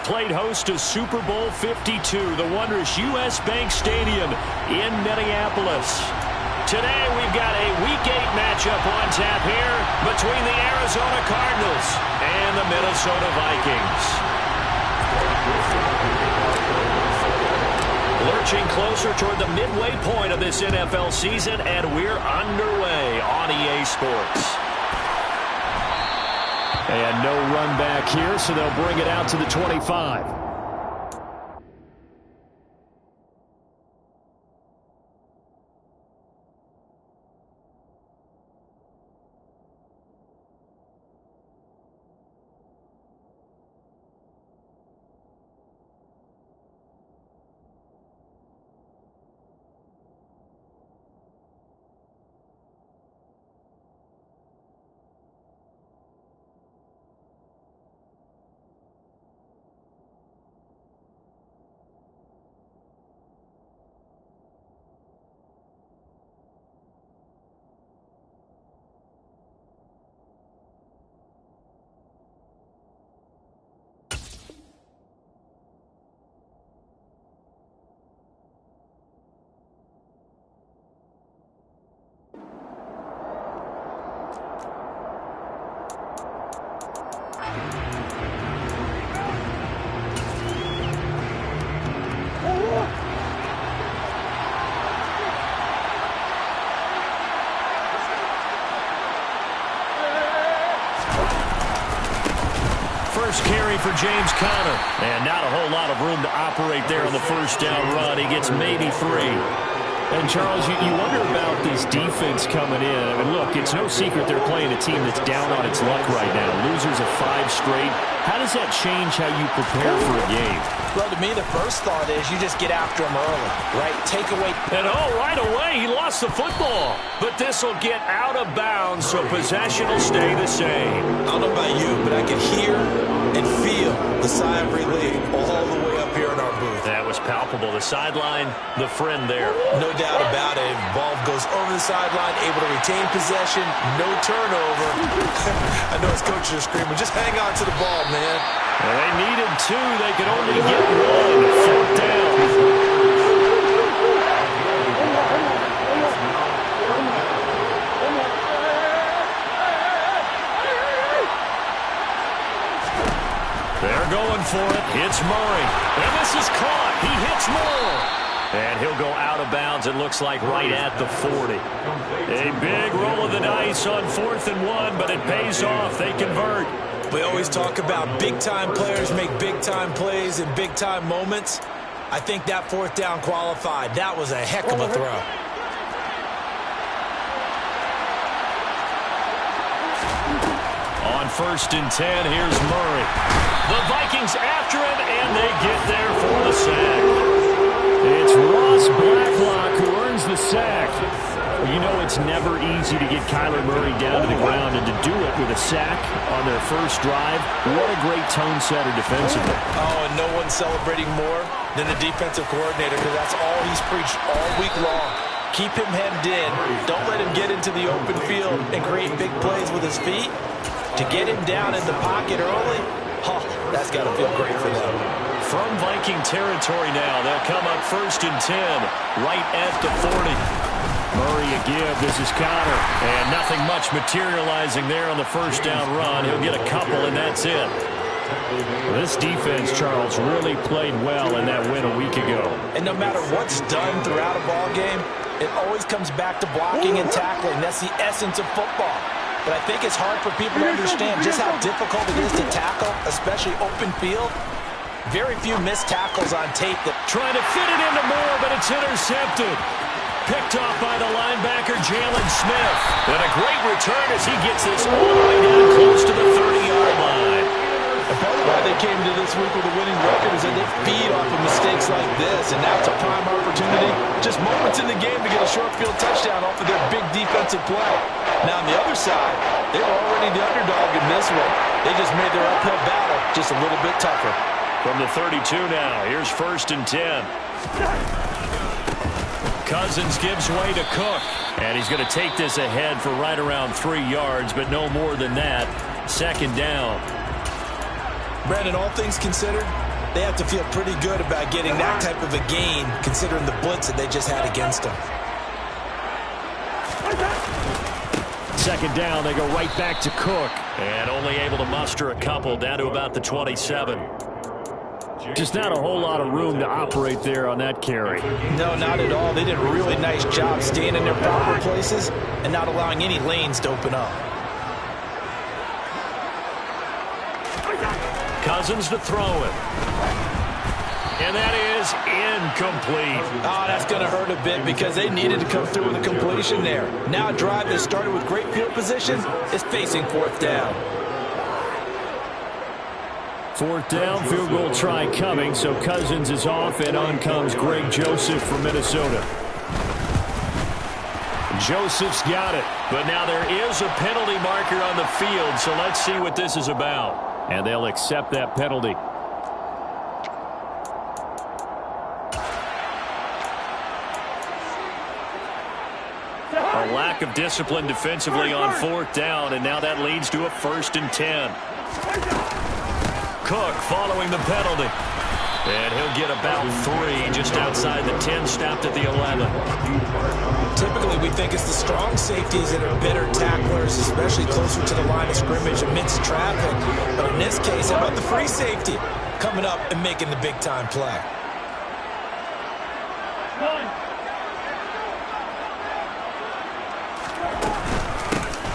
played host to Super Bowl 52, the wondrous U.S. Bank Stadium in Minneapolis. Today we've got a Week 8 matchup on tap here between the Arizona Cardinals and the Minnesota Vikings. Lurching closer toward the midway point of this NFL season, and we're underway on EA Sports. And no run back here, so they'll bring it out to the 25. First carry for James Conner. And not a whole lot of room to operate there on the first down run. He gets maybe 3. And, Charles, you wonder about this defense coming in. I mean, look, it's no secret they're playing a team that's down on its luck right now. Losers of 5 straight. How does that change how you prepare for a game? Well, to me, the first thought is you just get after them early, right? Take away. And, right away, he lost the football. But this will get out of bounds, so possession will stay the same. I don't know about you, but I can hear and feel the sigh of relief all the way up here in our booth. That was palpable. The sideline, the friend there. No doubt about it. Ball goes over the sideline, able to retain possession, no turnover. I know his coaches are screaming, just hang on to the ball, man. Well, they needed 2. They could only get 1. 4th down. They're going for it. It's Murray. And this is caught. He hits Moore. And he'll go out of bounds, it looks like, right at the 40. A big roll of the dice on 4th and 1, but it pays off. They convert. We always talk about big-time players make big-time plays in big-time moments. I think that 4th down qualified. That was a heck of a throw. On 1st and 10, here's Murray. The Vikings after him, and they get there for the sack. It's Ross Blacklock who earns the sack. You know it's never easy to get Kyler Murray down to the ground, and to do it with a sack on their first drive, what a great tone setter defensively. Oh, and no one's celebrating more than the defensive coordinator, because that's all he's preached all week long. Keep him hemmed in. Don't let him get into the open field and create big plays with his feet. To get him down in the pocket early, that's got to feel great for them. From Viking territory now, they'll come up 1st and 10, right at the 40. Murray again, this is Conner. And nothing much materializing there on the first down run. He'll get a couple, and that's it. This defense, Charles, really played well in that win a week ago. And no matter what's done throughout a ball game, it always comes back to blocking and tackling. That's the essence of football. But I think it's hard for people to understand just how difficult it is to tackle, especially open field. Very few missed tackles on tape. Trying to fit it into Moore, but it's intercepted. Picked off by the linebacker, Jalen Smith. And a great return as he gets this all the way down close to the 30-yard line. And part of why they came to this week with a winning record is that they feed off of mistakes like this, and now it's a prime opportunity. Just moments in the game to get a short field touchdown off of their big defensive play. Now, on the other side, they were already the underdog in this one. They just made their uphill battle just a little bit tougher. From the 32 now, here's 1st and 10. Cousins gives way to Cook. And he's going to take this ahead for right around 3 yards, but no more than that. 2nd down. Brandon, all things considered, They have to feel pretty good about getting that type of a gain, considering the blitz that they just had against them. Second down, they go right back to Cook. And only able to muster a couple down to about the 27. Just not a whole lot of room to operate there on that carry. No, not at all. They did a really nice job staying in their proper places and not allowing any lanes to open up. Cousins to throw it. And that is incomplete. Oh, that's going to hurt a bit because they needed to come through with a completion there. Now a drive that started with great field position is facing fourth down. Fourth down, field goal try coming, so Cousins is off, and on comes Greg Joseph from Minnesota. Joseph's got it, but now there is a penalty marker on the field, so let's see what this is about. And they'll accept that penalty. A lack of discipline defensively on fourth down, and now that leads to a 1st and 10. Cook following the penalty. And he'll get about 3 just outside the 10, stopped at the 11. Typically, we think it's the strong safeties that are better tacklers, especially closer to the line of scrimmage amidst traffic. But in this case, how about the free safety coming up and making the big-time play?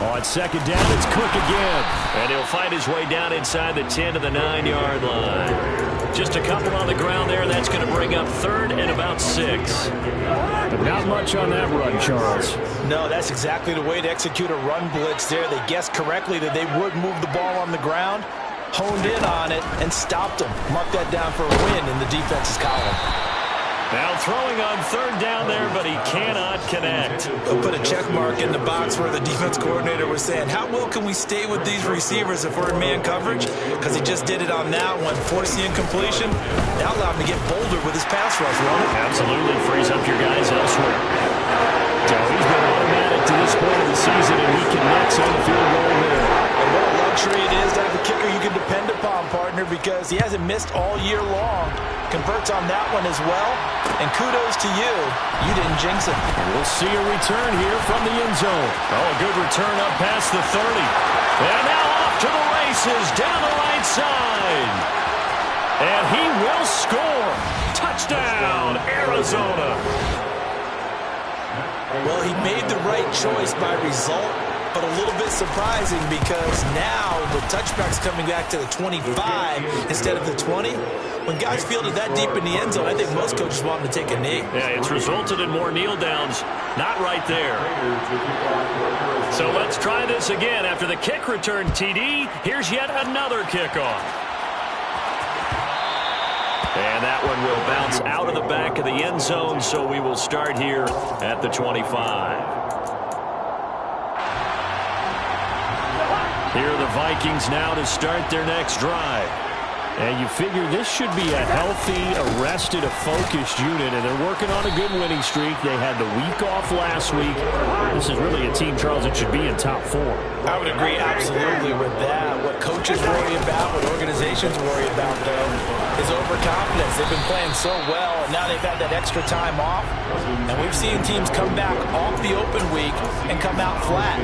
On second down, it's Cook again. And he'll fight his way down inside the 10 to the 9-yard line. Just a couple on the ground there. That's going to bring up 3rd and about 6. But not much on that run, Charles. No, that's exactly the way to execute a run blitz there. They guessed correctly that they would move the ball on the ground, honed in on it, and stopped them. Mark that down for a win in the defense's column. Now throwing on 3rd down there, but he cannot connect. They'll put a check mark in the box where the defense coordinator was saying, how well can we stay with these receivers if we're in man coverage? Because he just did it on that one, forcing incompletion. That allowed him to get bolder with his pass rush, won't it? Absolutely. Frees up your guys elsewhere. So he's been automatic to this point of the season, and he connects on the field goal there. And what a luxury it is to have a kicker you can depend upon, partner, because he hasn't missed all year long. Converts on that one as well. And kudos to you. You didn't jinx him. And we'll see a return here from the end zone. Oh, a good return up past the 30. And now off to the races down the right side. And he will score. Touchdown, Arizona. Well, he made the right choice by result, but a little bit surprising because now the touchback's coming back to the 25 instead of the 20. When guys fielded that deep in the end zone, I think most coaches want them to take a knee. Yeah, it's resulted in more kneel downs. Not right there. So let's try this again. After the kick return TD, here's yet another kickoff. And that one will bounce out of the back of the end zone, so we will start here at the 25. Here are the Vikings now to start their next drive. And you figure this should be a healthy, arrested, a focused unit, and they're working on a good winning streak. They had the week off last week. This is really a team, Charles, that should be in top 4. I would agree absolutely with that. What coaches worry about, what organizations worry about, though, is overconfidence. They've been playing so well, and now they've had that extra time off. And we've seen teams come back off the open week and come out flat.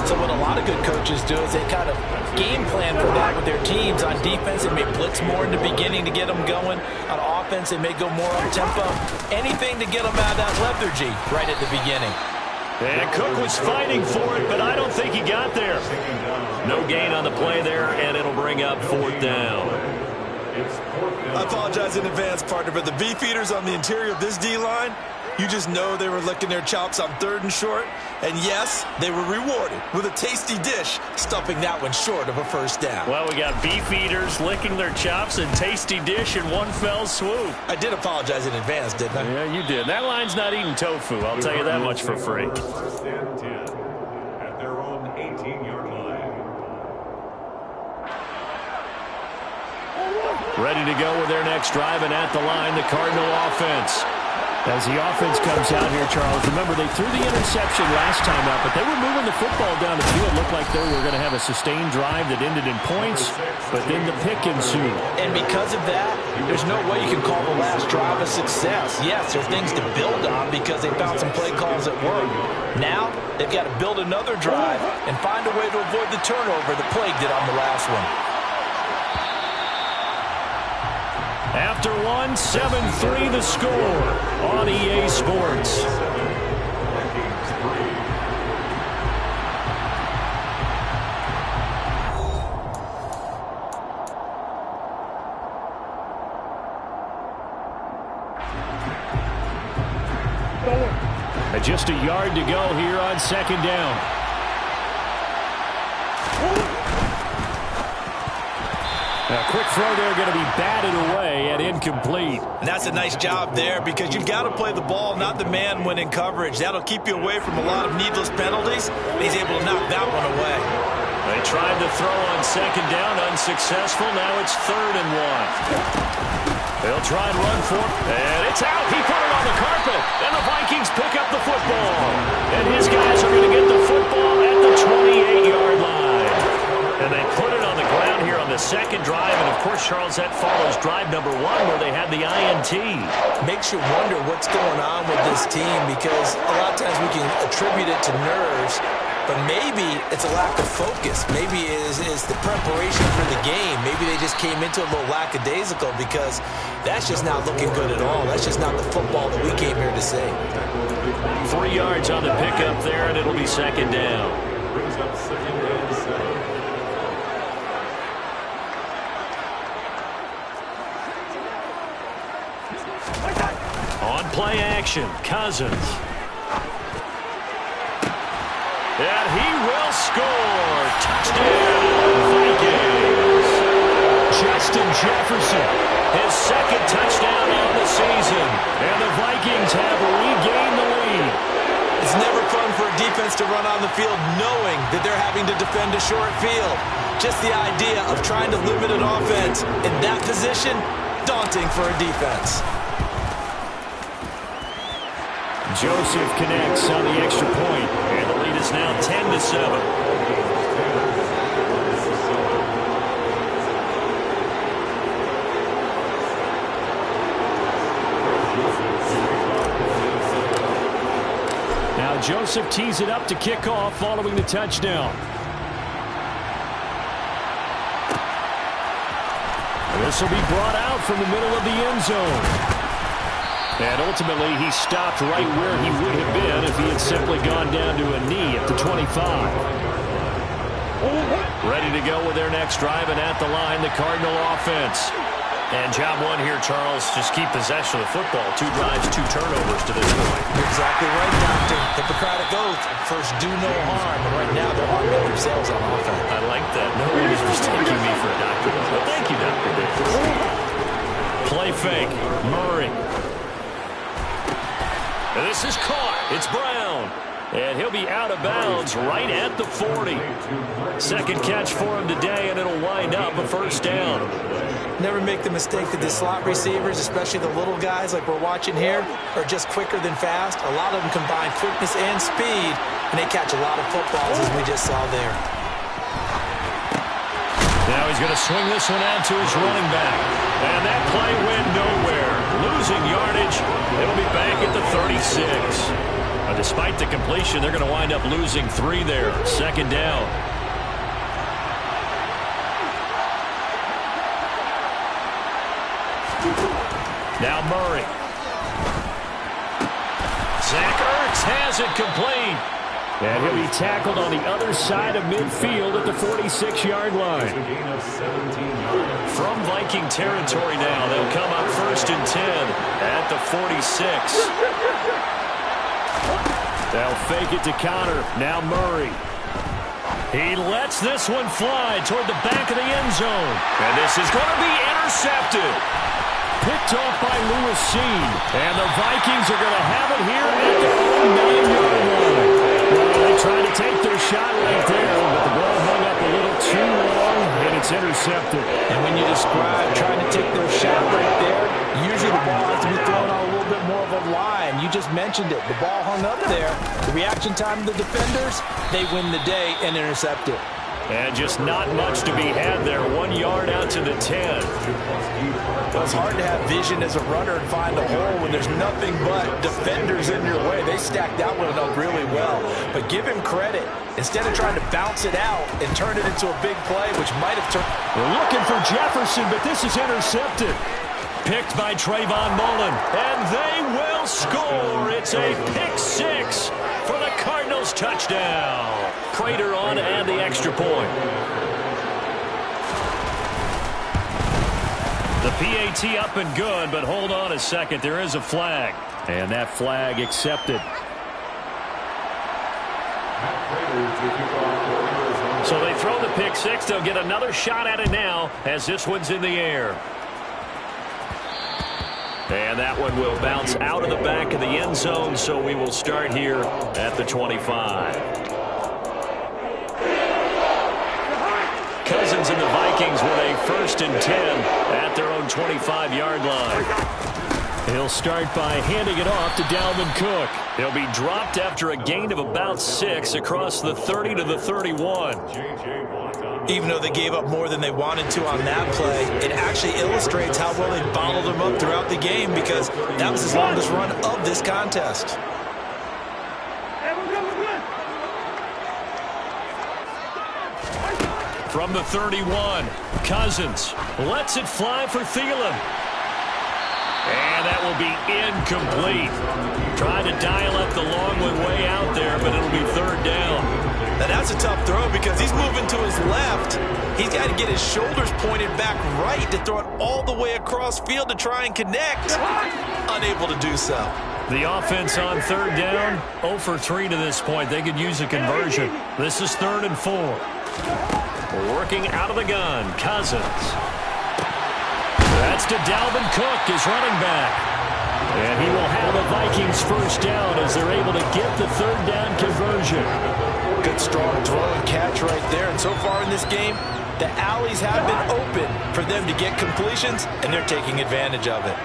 So what a lot of good coaches do is they kind of game plan for that with their teams. On defense, they may blitz more in the beginning to get them going. On offense, they may go more up-tempo. Anything to get them out of that lethargy right at the beginning. And Cook was fighting for it, but I don't think he got there. No gain on the play there, and it'll bring up 4th down. I apologize in advance, partner, but the beefeaters on the interior of this D-line, you just know they were licking their chops on 3rd and short. And yes, they were rewarded with a tasty dish, stuffing that one short of a 1st down. Well, we got beef eaters licking their chops and tasty dish in one fell swoop. I did apologize in advance, didn't I? Yeah, you did. That line's not eating tofu. I'll tell you that much for free. 1st and 10 at their own 18-yard line. Ready to go with their next drive, and at the line, the Cardinal offense. As the offense comes out here, Charles, remember they threw the interception last time out, but they were moving the football down the field. Looked like they were going to have a sustained drive that ended in points, but then the pick ensued. And because of that, there's no way you can call the last drive a success. Yes, there's things to build on because they found some play calls that work. Now, they've got to build another drive and find a way to avoid the turnover that plagued it on the last one. After one, 7-3 the score on EA Sports. Just a yard to go here on second down. A quick throw there, going to be batted away and incomplete. And that's a nice job there because you've got to play the ball, not the man when in coverage. That'll keep you away from a lot of needless penalties. And he's able to knock that one away. They tried to throw on second down, unsuccessful. Now it's 3rd and 1. They'll try and run for it, and it's out. He put it on the carpet, and the Vikings pick up the football. And his guys are going to get the football at the 28-yard line. And they put it on the ground here on the second drive. And, of course, Charles, that follows drive number 1 where they had the INT. Makes you wonder what's going on with this team because a lot of times we can attribute it to nerves, but maybe it's a lack of focus. Maybe it is the preparation for the game. Maybe they just came into a little lackadaisical because that's just not looking good at all. That's just not the football that we came here to see. 3 yards on the pickup there, and it'll be second down. Brings up second and 7. On play action, Cousins. And he will score. Touchdown, Vikings. Justin Jefferson, his second touchdown on the season. And the Vikings have regained the lead. It's never fun for a defense to run on the field knowing that they're having to defend a short field. Just the idea of trying to limit an offense in that position, daunting for a defense. Joseph connects on the extra point, and the lead is now 10-7. Now Joseph tees it up to kick off following the touchdown. This will be brought out from the middle of the end zone. And ultimately, he stopped right where he would have been if he had simply gone down to a knee at the 25. Ready to go with their next drive, and at the line, the Cardinal offense. And job 1 here, Charles, just keep possession of the football. 2 drives, 2 turnovers to this point. You're exactly right, Doctor. Hippocratic oath, first do no harm. And right now, they're harming themselves on offense. I like that. No one is mistaking me for a doctor. But thank you, Dr. Davis. Play fake. Murray. And this is caught. It's Brown. And he'll be out of bounds right at the 40. Second catch for him today, and it'll wind up a first down. Never make the mistake that the slot receivers, especially the little guys like we're watching here, are just quicker than fast. A lot of them combine quickness and speed, and they catch a lot of footballs, as we just saw there. Now he's going to swing this one out to his running back. And that play went nowhere. Losing yardage. It'll be back at the 36. Despite the completion, they're going to wind up losing 3 there. Second down. Now Murray. Zach Ertz has it complete. And he'll be tackled on the other side of midfield at the 46-yard line. From Viking territory now, they'll come up 1st and 10 at the 46. They'll fake it to Connor. Now Murray. He lets this one fly toward the back of the end zone. And this is going to be intercepted. Picked off by Lewis Seen. And the Vikings are going to have it here at their own 9-yard line. Well, they tried to take their shot right there, but the ball hung up a little too long, and it's intercepted. And when you describe trying to take their shot right there, usually the ball has to be thrown on a little bit more of a line. You just mentioned it. The ball hung up there. The reaction time of the defenders, they win the day and intercept it. And just not much to be had there. 1 yard out to the 10. Well, it's hard to have vision as a runner and find a hole when there's nothing but defenders in your way. They stacked that one up really well. But give him credit. Instead of trying to bounce it out and turn it into a big play, which might have turned... We're looking for Jefferson, but this is intercepted. Picked by Trayvon Mullen. And they will score. It's a pick six for the Cardinals touchdown. Prater on and the extra point. The PAT up and good, but hold on a second. There is a flag. And that flag accepted. So they throw the pick six. They'll get another shot at it now as this one's in the air. And that one will bounce out of the back of the end zone, so we will start here at the 25. Cousins and the Vikings with a 1st and 10 at their own 25-yard line. He'll start by handing it off to Dalvin Cook. He'll be dropped after a gain of about 6 across the 30 to the 31. Even though they gave up more than they wanted to on that play, it actually illustrates how well they bottled them up throughout the game because that was his longest run of this contest. From the 31, Cousins lets it fly for Thielen. And that will be incomplete. Trying to dial up the long one way out there, but it'll be 3rd down. Now that's a tough throw because he's moving to his left. He's got to get his shoulders pointed back right to throw it all the way across field to try and connect. Unable to do so. The offense on 3rd down, 0 for 3 to this point. They could use a conversion. This is 3rd and 4. Working out of the gun, Cousins. That's to Dalvin Cook, his running back. And he will have the Vikings 1st down as they're able to get the 3rd down conversion. Good strong throw and catch right there. And so far in this game, the alleys have been open for them to get completions, and they're taking advantage of it.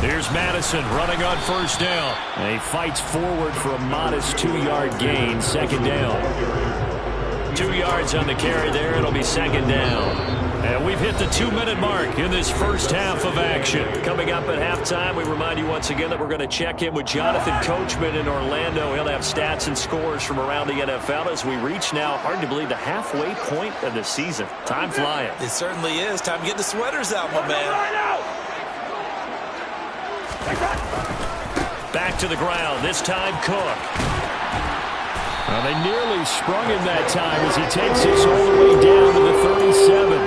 Here's Madison running on 1st down. And he fights forward for a modest 2-yard gain, 2nd down. 2 yards on the carry there. It'll be 2nd down. And we've hit the 2-minute mark in this first half of action. Coming up at halftime, we remind you once again that we're going to check in with Jonathan Coachman in Orlando. He'll have stats and scores from around the NFL as we reach now, hard to believe, the halfway point of the season. Time flying. It certainly is. Time to get the sweaters out, my man. Back to the ground, this time Cook. Well, they nearly sprung him that time as he takes this all the way down to the 37.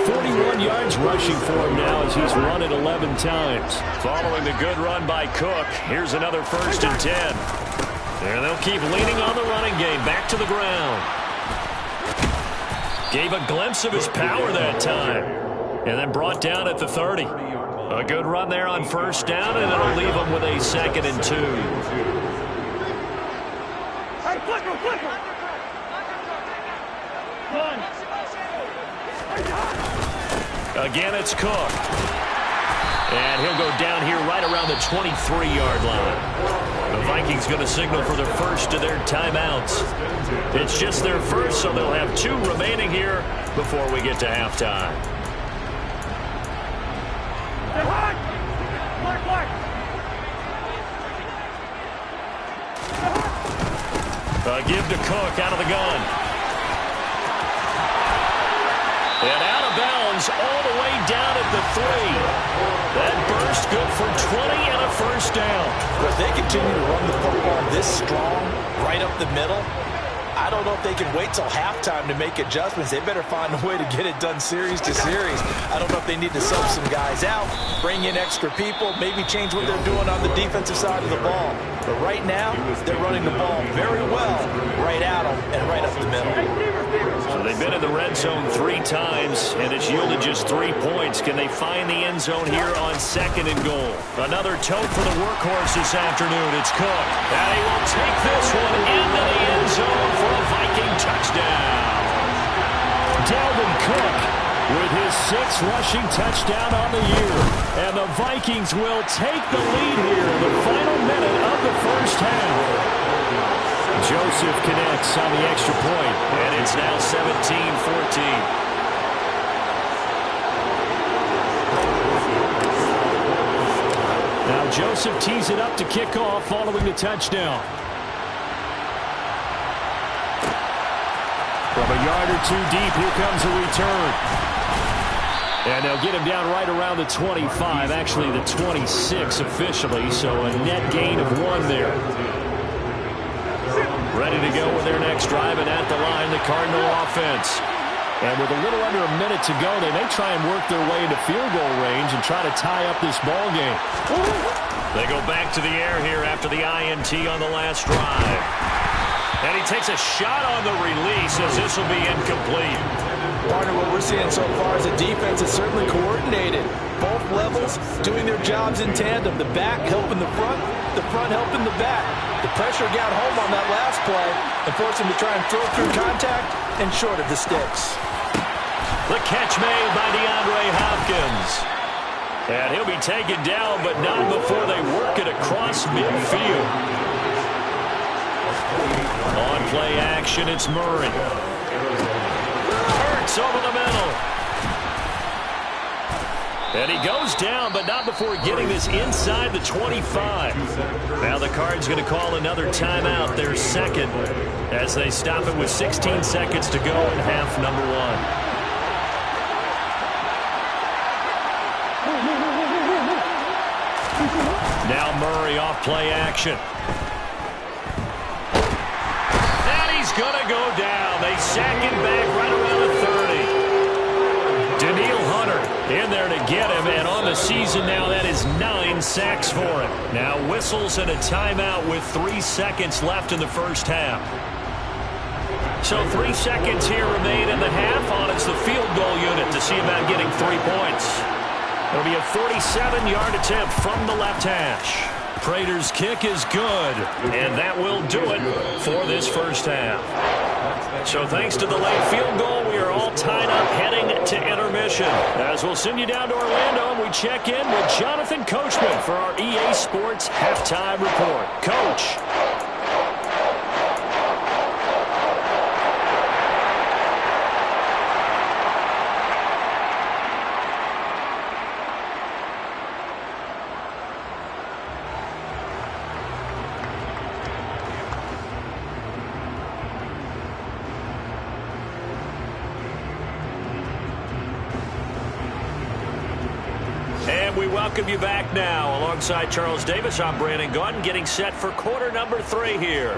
41 yards rushing for him now as he's run it 11 times. Following the good run by Cook, here's another 1st and 10. And they'll keep leaning on the running game. Back to the ground. Gave a glimpse of his power that time. And then brought down at the 30. A good run there on 1st down, and it'll leave them with a 2nd and 2. Again, it's Cook. And he'll go down here right around the 23-yard line. The Vikings going to signal for their first of their timeouts. It's just their first, so they'll have 2 remaining here before we get to halftime. A give to Cook out of the gun. And out of bounds all the way down at the 3. That burst good for 20 and a 1st down. But if they continue to run the football this strong, right up the middle, I don't know if they can wait till halftime to make adjustments. They better find a way to get it done series to series. I don't know if they need to sub some guys out, bring in extra people, maybe change what they're doing on the defensive side of the ball. But right now, they're running the ball very well right at them and right up the middle. So they've been in the red zone 3 times, and it's yielded just 3 points. Can they find the end zone here on 2nd and goal? Another tote for the workhorse this afternoon. It's Cook. And he will take this one into the end zone for a Viking touchdown. Dalvin Cook with his 6th rushing touchdown on the year. And the Vikings will take the lead here in the final minute of the first half. Joseph connects on the extra point, and it's now 17-14. Now Joseph tees it up to kick off following the touchdown. From a yard or two deep, here comes a return. And they'll get him down right around the 25, actually the 26 officially, so a net gain of 1 there. Ready to go with their next drive, and at the line, the Cardinal offense. And with a little under a minute to go, they may try and work their way into field goal range and try to tie up this ball game. They go back to the air here after the INT on the last drive. And he takes a shot on the release as this will be incomplete. Partner, what we're seeing so far is the defense is certainly coordinated. Both levels doing their jobs in tandem. The back helping the front helping the back. The pressure got home on that last play and forced him to try and throw through contact and short of the sticks. The catch made by DeAndre Hopkins. And he'll be taken down, but not before they work it across midfield. On play action, it's Murray. Hurts over the middle. And he goes down, but not before getting this inside the 25. Now the Cards going to call another timeout, their second, as they stop it with 16 seconds to go in half number 1. Now Murray off play action. And he's going to go down. They sack him back right around the 30. Daniil Hunter in there to get him, and on the season now, that is 9 sacks for him. Now whistles and a timeout with 3 seconds left in the first half. So 3 seconds here remain in the half on it's the field goal unit to see about getting 3 points. It'll be a 47-yard attempt from the left hash. Prater's kick is good, and that will do it for this first half. So thanks to the late field goal, we are all tied up heading to intermission. As we'll send you down to Orlando, and we check in with Jonathan Coachman for our EA Sports Halftime Report. Coach. We welcome you back now. Alongside Charles Davis, I'm Brandon Gaudin, getting set for quarter number 3 here.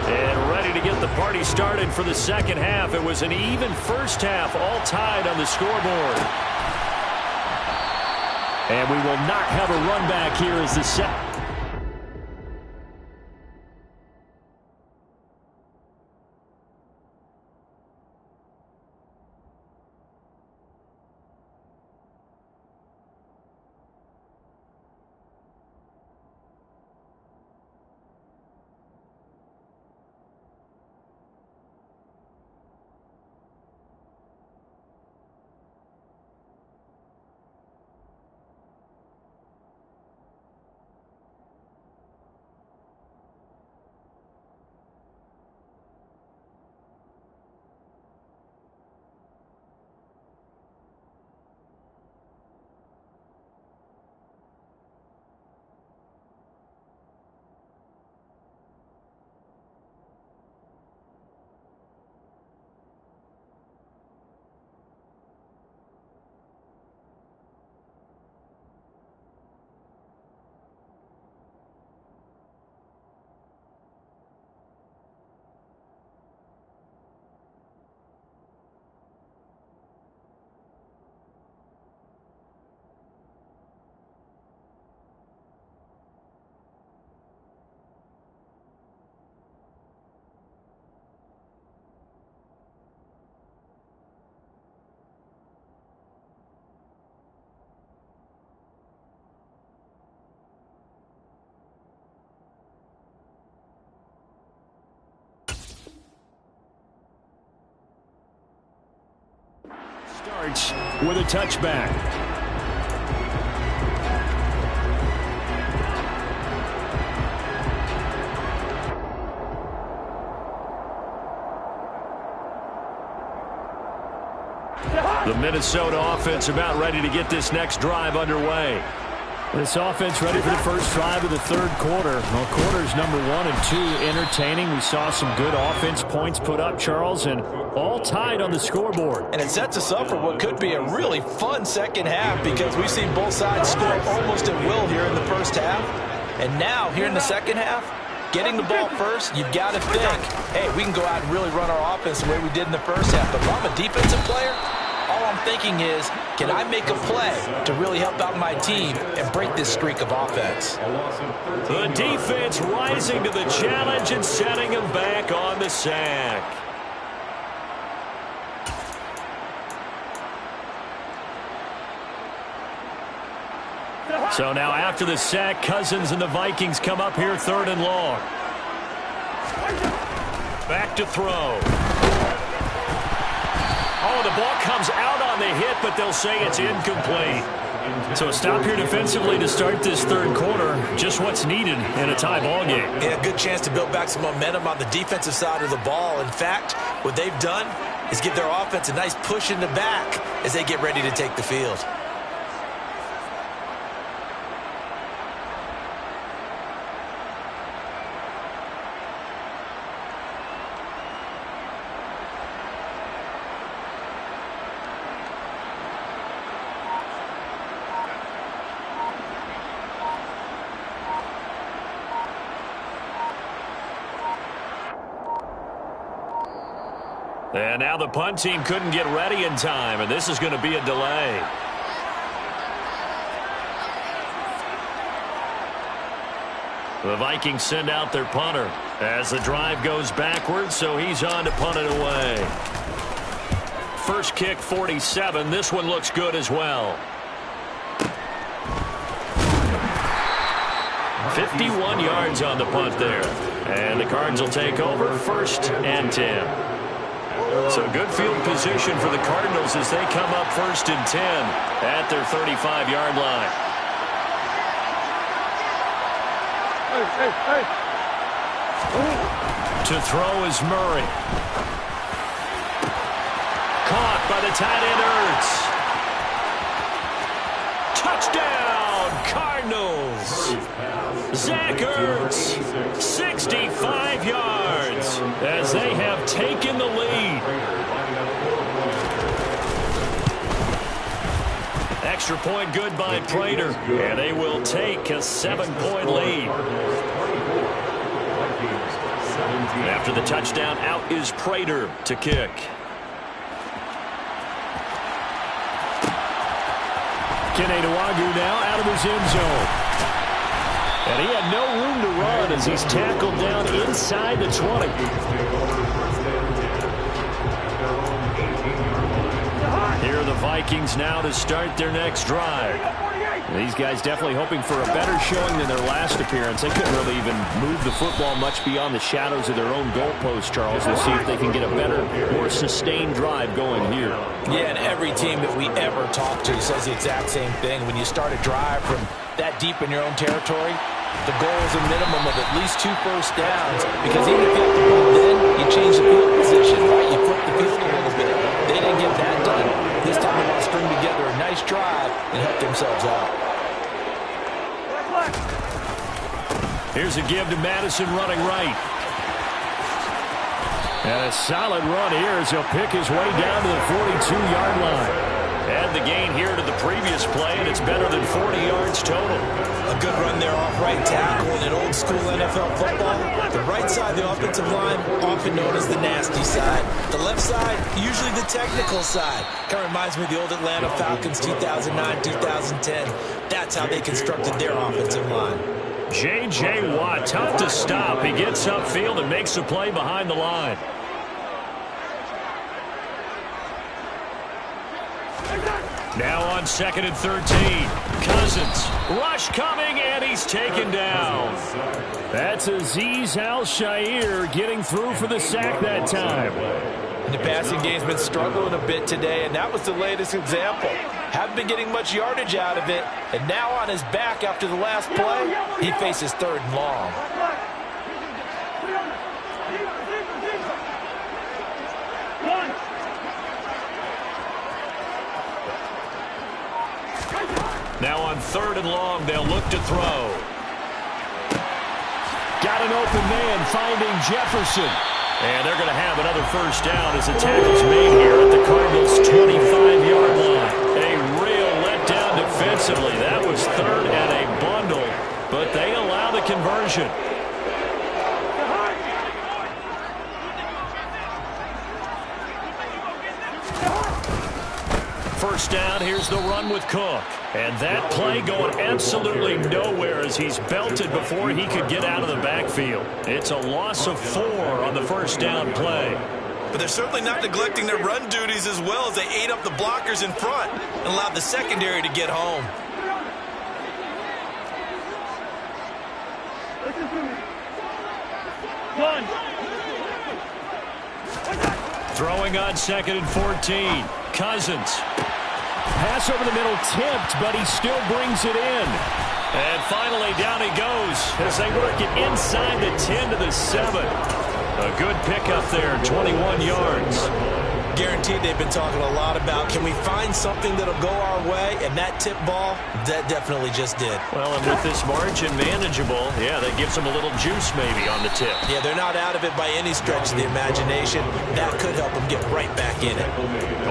And ready to get the party started for the second half. It was an even first half, all tied on the scoreboard. And we will not have a run back here as the set. Starts with a touchback. The Minnesota offense about ready to get this next drive underway. This offense ready for the first drive of the third quarter. Well, quarters number 1 and 2 entertaining. We saw some good offense points put up, Charles, and all tied on the scoreboard. And it sets us up for what could be a really fun second half because we've seen both sides score almost at will here in the first half. And now, here in the second half, getting the ball first, you've got to think, hey, we can go out and really run our offense the way we did in the first half. But if I'm a defensive player, all I'm thinking is, can I make a play to really help out my team and break this streak of offense? The defense rising to the challenge and setting him back on the sack. So now after the sack, Cousins and the Vikings come up here 3rd and long. Back to throw. Oh, the ball comes out on the hit, but they'll say it's incomplete. So a stop here defensively to start this third quarter. Just what's needed in a tie ball game. Yeah, a good chance to build back some momentum on the defensive side of the ball. In fact, what they've done is give their offense a nice push in the back as they get ready to take the field. And now the punt team couldn't get ready in time, and this is going to be a delay. The Vikings send out their punter as the drive goes backwards, so he's on to punt it away. First kick, 47. This one looks good as well. 51 yards on the punt there. And the Cards will take over 1st and 10. So good field position for the Cardinals as they come up 1st and 10 at their 35-yard line. To throw is Murray. Caught by the tight end Ertz. Touchdown, Cardinals. Zach Ertz, 65 yards as they have taken the lead. Extra point good by Prater, and they will take a 7-point lead. After the touchdown, out is Prater to kick. Kenedawagu now out of his end zone. And he had no room to run as he's tackled down inside the 20. Here are the Vikings now to start their next drive. These guys definitely hoping for a better showing than their last appearance. They couldn't really even move the football much beyond the shadows of their own goalpost, Charles. We'll see if they can get a better, more sustained drive going here. Yeah, and every team that we ever talk to says the exact same thing. When you start a drive from that deep in your own territory, the goal is a minimum of at least 2 first downs, because even if you have to punt then, you change the field position, right? You flip the field a little bit. They didn't get that done. This time they want to string together a nice drive and help themselves out. Here's a give to Madison running right. And a solid run here as he'll pick his way down to the 42-yard line. Add the gain here to the previous play, and it's better than 40 yards total. A good run there off right tackle in old school NFL football. The right side of the offensive line, often known as the nasty side. The left side, usually the technical side. Kind of reminds me of the old Atlanta Falcons 2009, 2010. That's how they constructed their offensive line. J.J. Watt, tough to stop. He gets upfield and makes a play behind the line. Now on 2nd and 13. Cousins. Rush coming, and he's taken down. That's Azeez Al-Shaair getting through for the sack that time. And the passing game's been struggling a bit today, and that was the latest example. Haven't been getting much yardage out of it, and now on his back after the last play, he faces 3rd and long. Now on 3rd and long, they'll look to throw. Got an open man finding Jefferson. And they're going to have another first down as the tackle's made here at the Cardinals' 25-yard line. A real letdown defensively. That was 3rd and a bundle, but they allow the conversion. First down, here's the run with Cook. And that play going absolutely nowhere as he's belted before he could get out of the backfield. It's a loss of 4 on the first down play. But they're certainly not neglecting their run duties as well as they ate up the blockers in front and allowed the secondary to get home. Throwing on 2nd and 14. Cousins. Pass over the middle tipped, but he still brings it in. And finally down he goes as they work it inside the 10 to the 7. A good pickup there, 21 yards. Guaranteed they've been talking a lot about, can we find something that'll go our way? And that tip ball, that definitely just did. Well, and with this margin manageable, yeah, that gives them a little juice maybe on the tip. Yeah, they're not out of it by any stretch of the imagination. That could help them get right back in it.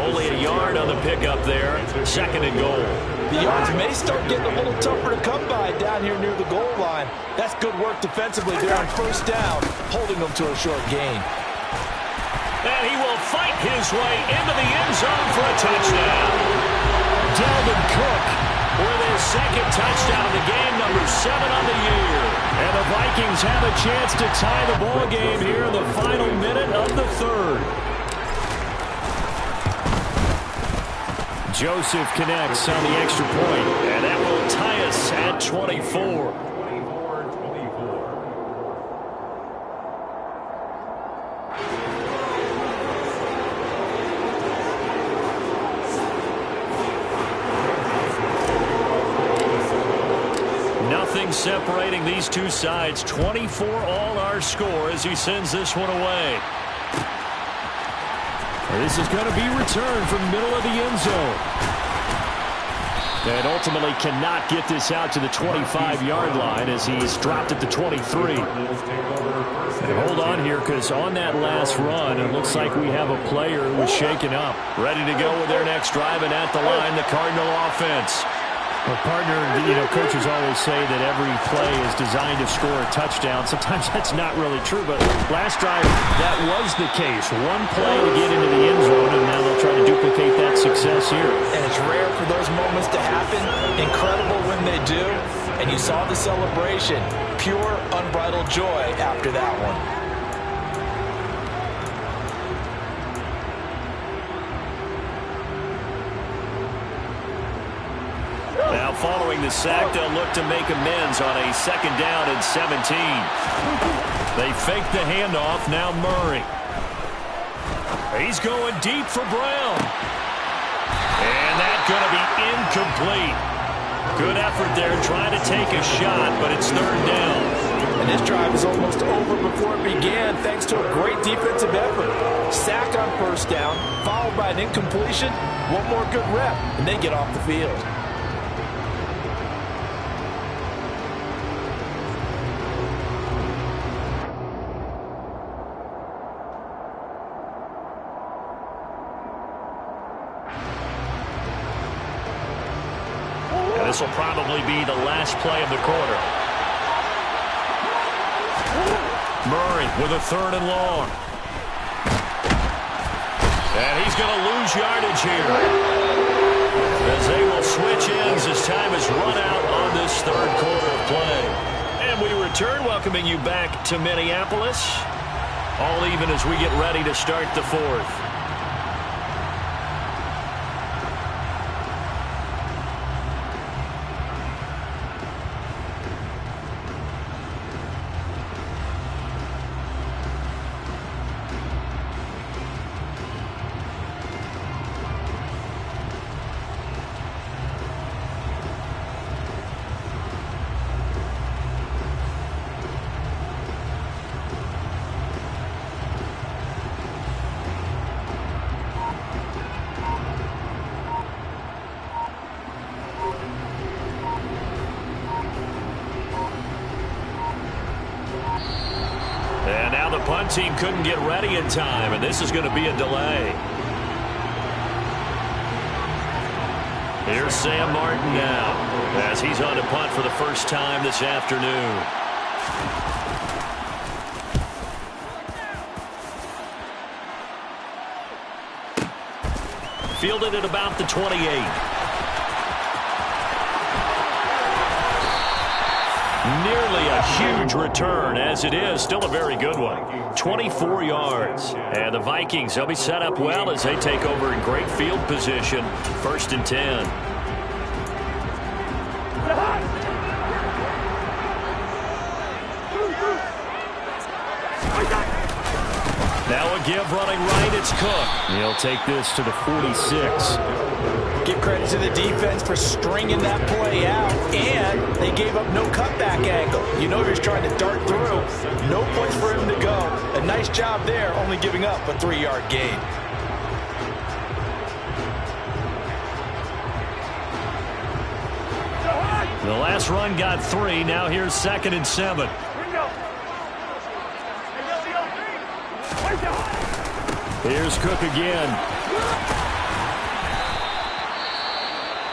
Only a yard on the pickup there, 2nd and goal. The yards may start getting a little tougher to come by down here near the goal line. That's good work defensively there on first down, holding them to a short gain. And he will fight his way into the end zone for a touchdown. Dalvin Cook with his 2nd touchdown of the game, number 7 on the year. And the Vikings have a chance to tie the ball game here in the final minute of the 3rd. Joseph connects on the extra point, and that will tie us at 24. Nothing separating these two sides. 24 all our score as he sends this one away. This is going to be returned from the middle of the end zone. And ultimately cannot get this out to the 25-yard line as he's dropped at the 23. And hold on here, because on that last run, it looks like we have a player who was shaken up. Ready to go with their next drive, and at the line, the Cardinal offense. Well, partner, coaches always say that every play is designed to score a touchdown. Sometimes that's not really true, but last drive, that was the case. One play to get into the end zone, and now they'll try to duplicate that success here. And it's rare for those moments to happen. Incredible when they do. And you saw the celebration. Pure, unbridled joy after that one. Now following the sack, they'll look to make amends on a 2nd down and 17. They fake the handoff, now Murray. He's going deep for Brown. And that's going to be incomplete. Good effort there trying to take a shot, but it's 3rd down. And this drive is almost over before it began thanks to a great defensive effort. Sack on first down, followed by an incompletion. One more good rep, and they get off the field. This will probably be the last play of the quarter. Murray with a 3rd and long. And he's going to lose yardage here. As they will switch ends as time is run out on this 3rd quarter of play. And we return, welcoming you back to Minneapolis. All even as we get ready to start the 4th. one team couldn't get ready in time, and this is going to be a delay. Here's Sam Martin now, as he's on to punt for the first time this afternoon. Fielded at about the 28. Nearly a huge return, as it is. Still a very good one. 24 yards. And the Vikings, they'll be set up well as they take over in great field position. 1st and 10. Now a give running right, it's Cook. He'll take this to the 46. Give credit to the defense for stringing that play out, and they gave up no cutback angle. You know he was trying to dart through. No place for him to go. A nice job there, only giving up a 3-yard gain. The last run got 3. Now here's 2nd and 7. Here's Cook again.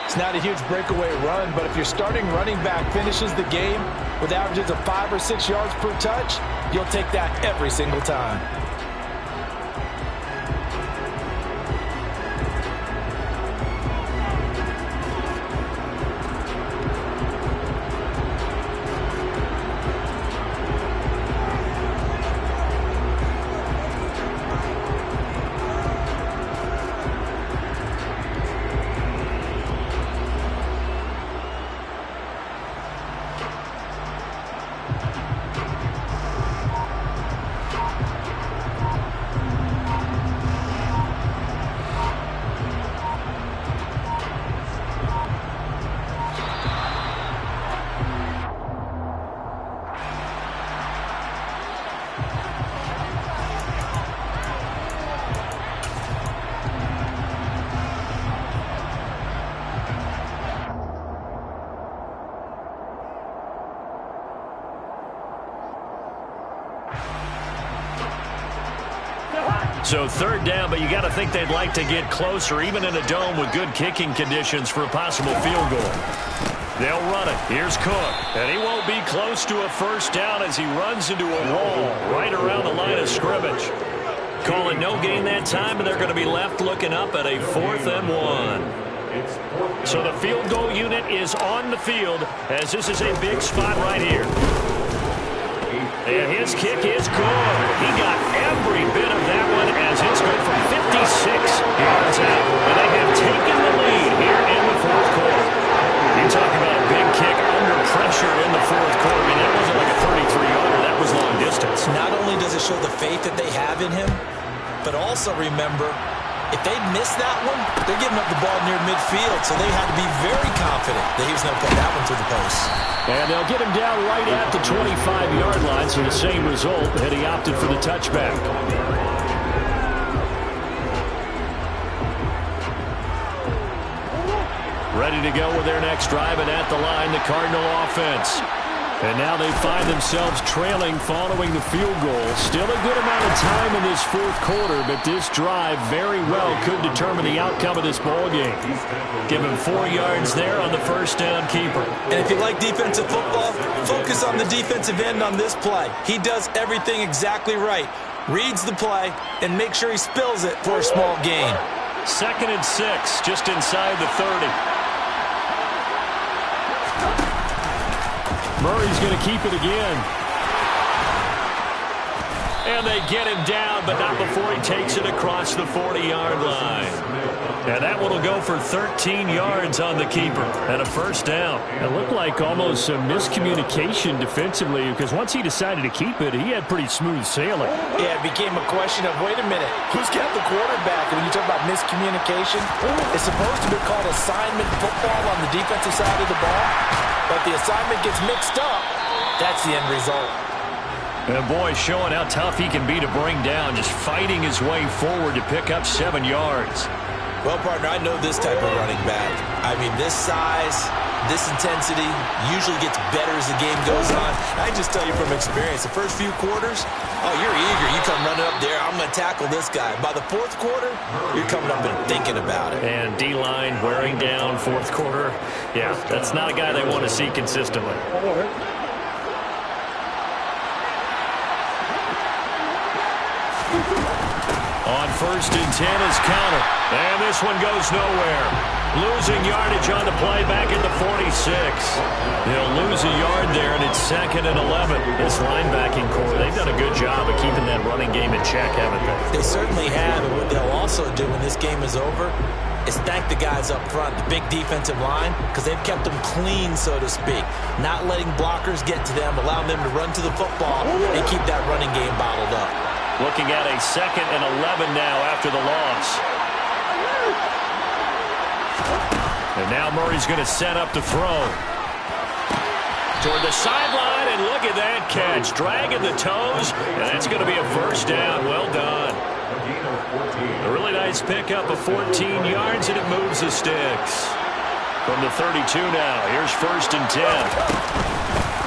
It's not a huge breakaway run, but if your starting running back finishes the game with averages of 5 or 6 yards per touch, you'll take that every single time. So 3rd down, but you got to think they'd like to get closer, even in a dome with good kicking conditions for a possible field goal. They'll run it. Here's Cook. And he won't be close to a 1st down as he runs into a wall right around the line of scrimmage. Calling no gain that time, and they're going to be left looking up at a 4th and 1. So the field goal unit is on the field as this is a big spot right here. And his kick is good. He got every bit of that one as it's good from 56 yards out. And they have taken the lead here in the 4th quarter. You talk about a big kick under pressure in the 4th quarter. I mean, that wasn't like a 33-yarder. That was long distance. Not only does it show the faith that they have in him, but also remember, if they miss that one, they're giving up the ball near midfield, so they had to be very confident that he was going to put that one through the post. And they'll get him down right at the 25-yard line, so the same result had he opted for the touchback. Ready to go with their next drive, and at the line, the Cardinal offense. And now they find themselves trailing following the field goal. Still a good amount of time in this 4th quarter, but this drive very well could determine the outcome of this ball game. Give him 4 yards there on the 1st down keeper. And if you like defensive football, focus on the defensive end on this play. He does everything exactly right. Reads the play and makes sure he spills it for a small gain. 2nd and 6, just inside the 30. Murray's going to keep it again. And they get him down, but not before he takes it across the 40-yard line. And that one will go for 13 yards on the keeper and a 1st down. It looked like almost some miscommunication defensively because once he decided to keep it, he had pretty smooth sailing. Yeah, it became a question of, wait a minute, who's got the quarterback? And when you talk about miscommunication, it's supposed to be called assignment football on the defensive side of the ball. But the assignment gets mixed up. That's the end result. And boy, showing how tough he can be to bring down, just fighting his way forward to pick up 7 yards. Well, partner, I know this type of running back. I mean, this size, This intensity usually gets better as the game goes on. I just tell you from experience, the first few quarters, oh, you're eager. You come running up there, I'm going to tackle this guy. By the fourth quarter, you're coming up and thinking about it. And D-line wearing down fourth quarter. Yeah, that's not a guy they want to see consistently. On 1st and 10 is Connor. And this one goes nowhere. Losing yardage on the play back at the 46. They'll lose a yard there, and it's 2nd and 11. This linebacking core, they've done a good job of keeping that running game in check, haven't they? They certainly have, and what they'll also do when this game is over is thank the guys up front, the big defensive line, because they've kept them clean, so to speak. Not letting blockers get to them, allowing them to run to the football, and keep that running game bottled up. Looking at a 2nd and 11 now after the loss. And now Murray's going to set up to throw. Toward the sideline, and look at that catch. Dragging the toes, and that's going to be a first down. Well done. A really nice pickup of 14 yards, and it moves the sticks. From the 32 now, here's 1st and 10.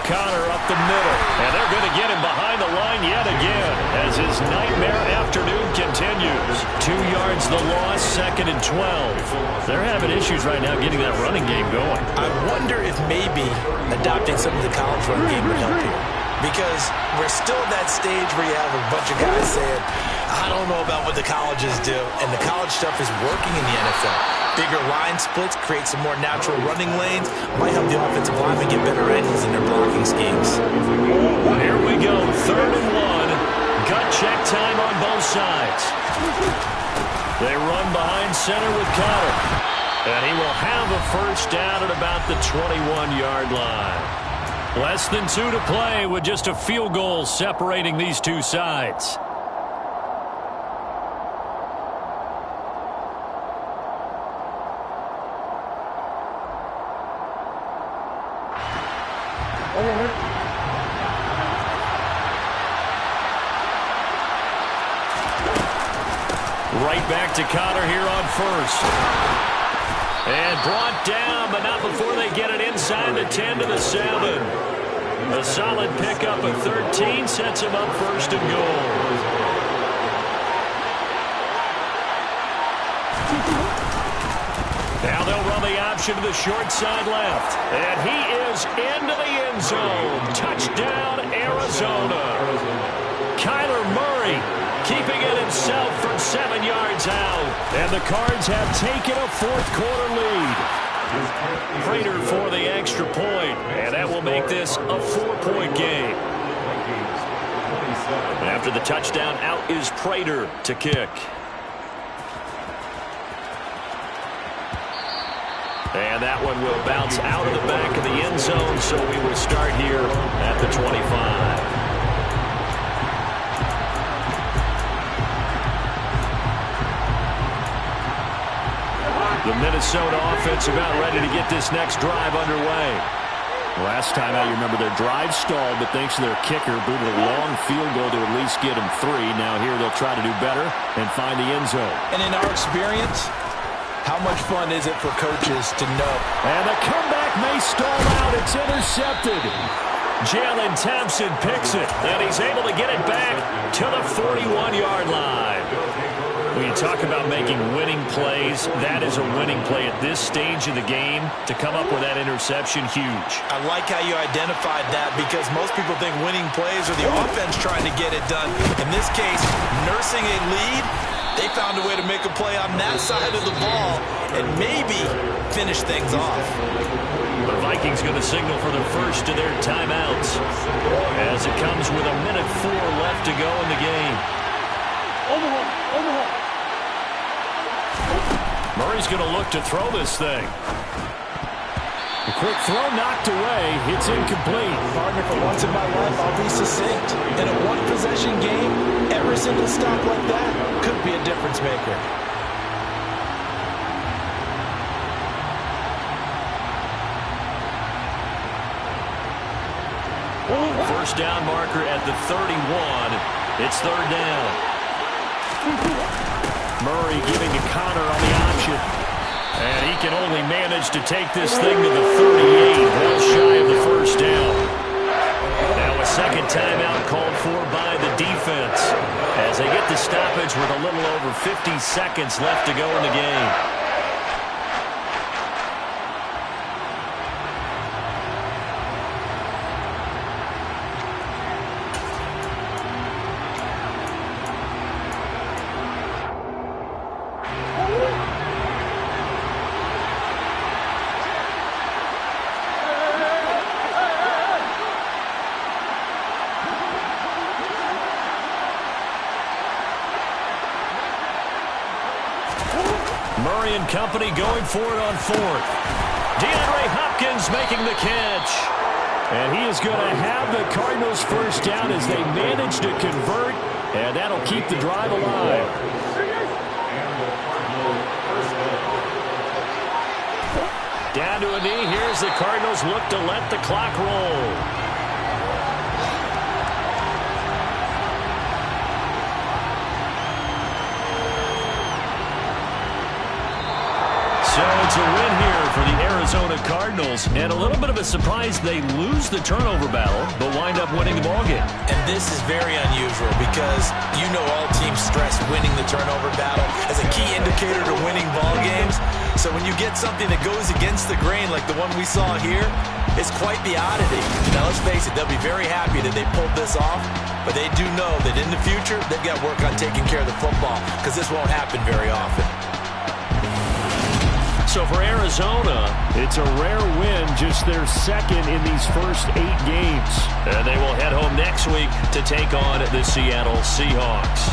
Connor up the middle, and they're going to get him behind the line yet again as his nightmare afternoon continues. 2 yards the loss, 2nd and 12. They're having issues right now getting that running game going. I wonder if maybe adopting some of the college run game would help here. Because we're still at that stage where you have a bunch of guys saying, I don't know about what the colleges do, and the college stuff is working in the NFL. Bigger line splits, create some more natural running lanes, might help the offensive linemen get better angles in their blocking schemes. Here we go, 3rd and 1. Gut check time on both sides. They run behind center with Connor. And he will have a first down at about the 21-yard line. Less than 2 to play with just a field goal separating these two sides. Right back to Connor here on 1st. And brought down, but not before they get it inside the 10 to the 7. A solid pickup of 13 sets him up 1st and goal. Now they'll run the option to the short side left. And he is into the end zone. Touchdown, Arizona. Kyler Murray keeping it himself from 7 yards out. And the Cards have taken a fourth quarter lead. Prater for the extra point. And that will make this a 4-point game. After the touchdown, out is Prater to kick. And that one will bounce out of the back of the end zone, so we will start here at the 25. The Minnesota offense about ready to get this next drive underway. Last time out, you remember their drive stalled, but thanks to their kicker, booted a long field goal to at least get them 3. Now here they'll try to do better and find the end zone. And in our experience, how much fun is it for coaches to know? And the comeback may stall out. It's intercepted. Jalen Thompson picks it, and he's able to get it back to the 41-yard line. When you talk about making winning plays, that is a winning play at this stage of the game. To come up with that interception, huge. I like how you identified that because most people think winning plays are the offense trying to get it done. In this case, nursing a lead, they found a way to make a play on that side of the ball and maybe finish things off. The Vikings going to signal for the first of their timeouts as it comes with 1:04 left to go in the game. Murray's going to look to throw this thing. A quick throw knocked away. It's incomplete. Partner, for once in my life, I'll be succinct. In a one-possession game, every single stop like that could be a difference maker. First down marker at the 31. It's 3rd down. Murray giving to Connor on the option. And he can only manage to take this thing to the 38, well shy of the first down. Now a second timeout called for by the defense as they get the stoppage with a little over 50 seconds left to go in the game. Murray and company going for it on fourth. DeAndre Hopkins making the catch. And he is going to have the Cardinals first down as they manage to convert, and that'll keep the drive alive. Down to a knee. Here's the Cardinals look to let the clock roll. So it's a win here for the Arizona Cardinals, and a little bit of a surprise they lose the turnover battle, but wind up winning the ballgame. And this is very unusual because you know all teams stress winning the turnover battle as a key indicator to winning ball games. So when you get something that goes against the grain like the one we saw here, it's quite the oddity. Now let's face it, they'll be very happy that they pulled this off, but they do know that in the future they've got to work on taking care of the football because this won't happen very often. So for Arizona, it's a rare win, just their second in these first 8 games. And they will head home next week to take on the Seattle Seahawks.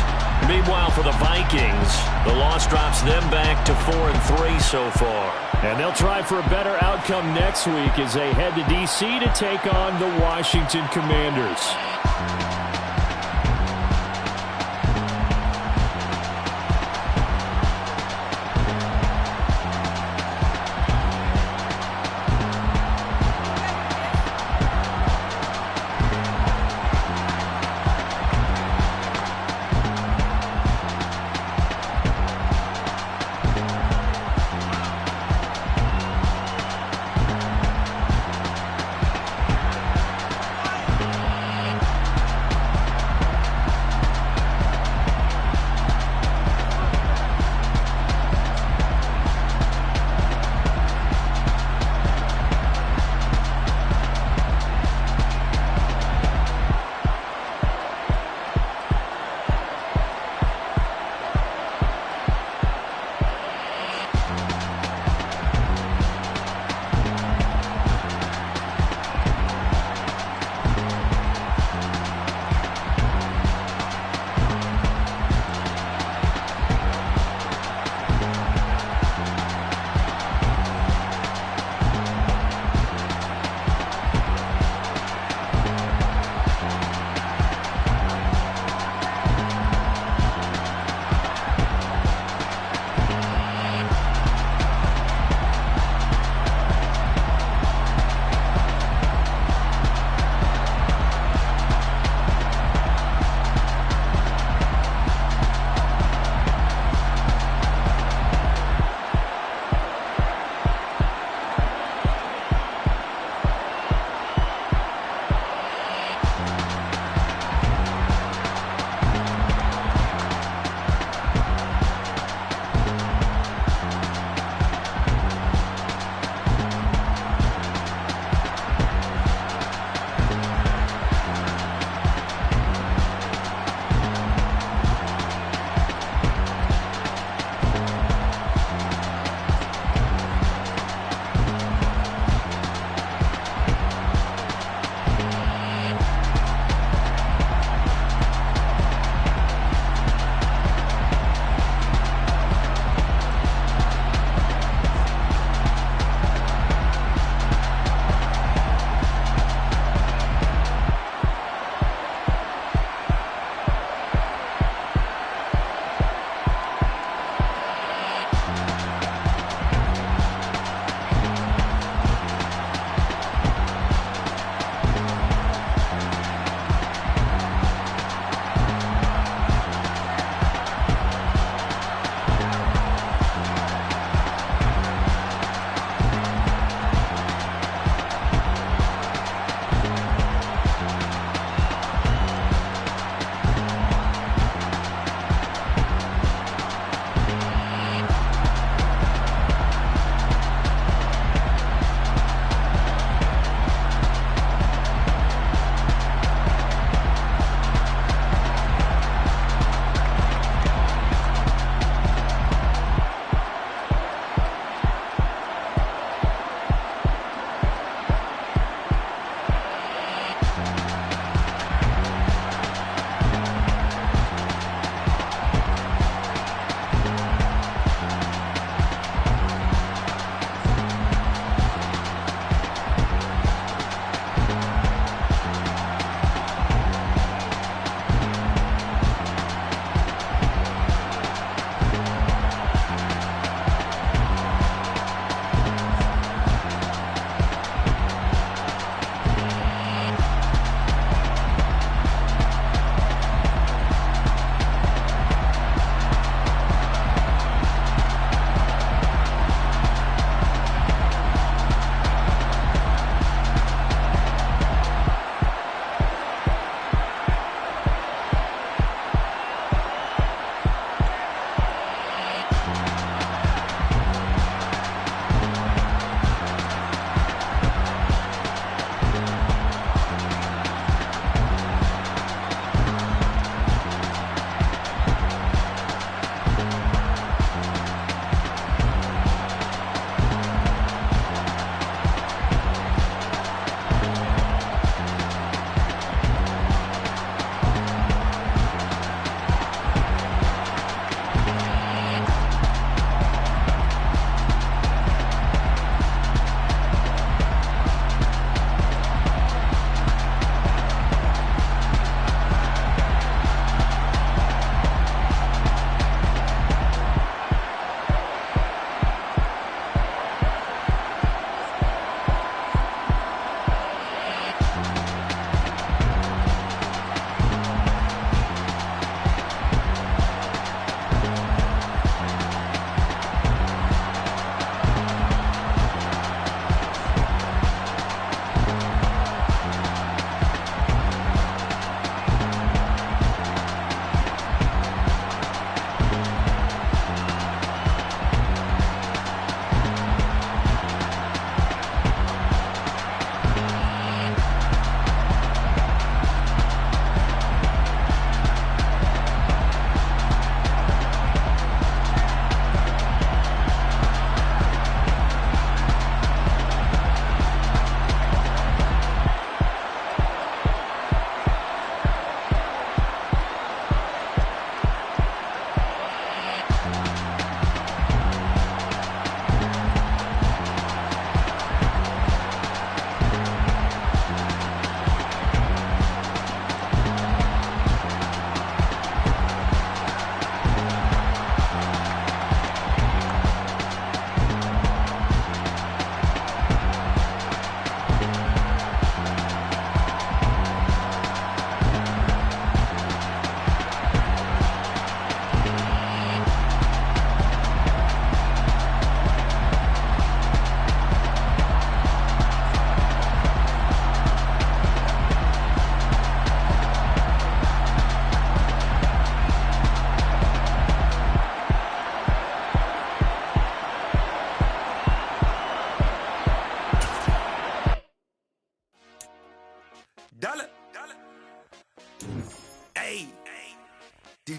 Meanwhile, for the Vikings, the loss drops them back to 4-3 so far. And they'll try for a better outcome next week as they head to D.C. to take on the Washington Commanders.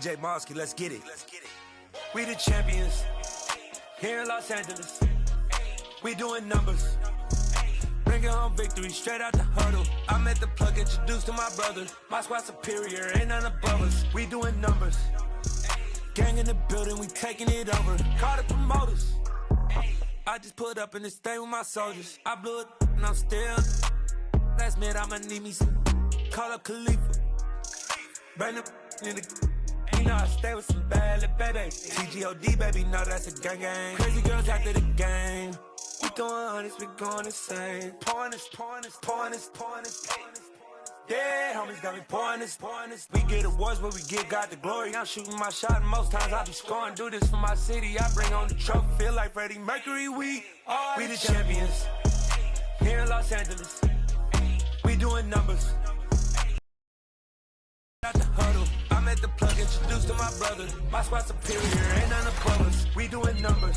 DJ Mosky, let's get it. We the champions here in Los Angeles. We doing numbers. Bringing home victory straight out the huddle. I'm at the plug, introduced to my brother. My squad superior, ain't none above us. We doing numbers. Gang in the building, we taking it over. Call the promoters. I just put up in this thing with my soldiers. I blew it and I'm still. Last minute, I'ma need me some. Call up Khalifa. Bring them in the. You know I stay with some bad little baby. TGOD, baby, know that's a gang gang. Crazy girls after the game. We going honest, we going insane. Pouring this. Yeah, homies got me pouring this. We get awards, but we give God the glory. I'm shooting my shot, and most times I be scoring. Do this for my city, I bring on the trophy. Feel like Freddie Mercury, we the champions. Here in Los Angeles, we doing numbers. At the huddle, I'm at the plug, introduced to my brother. My squad superior, ain't none above us. We doing numbers.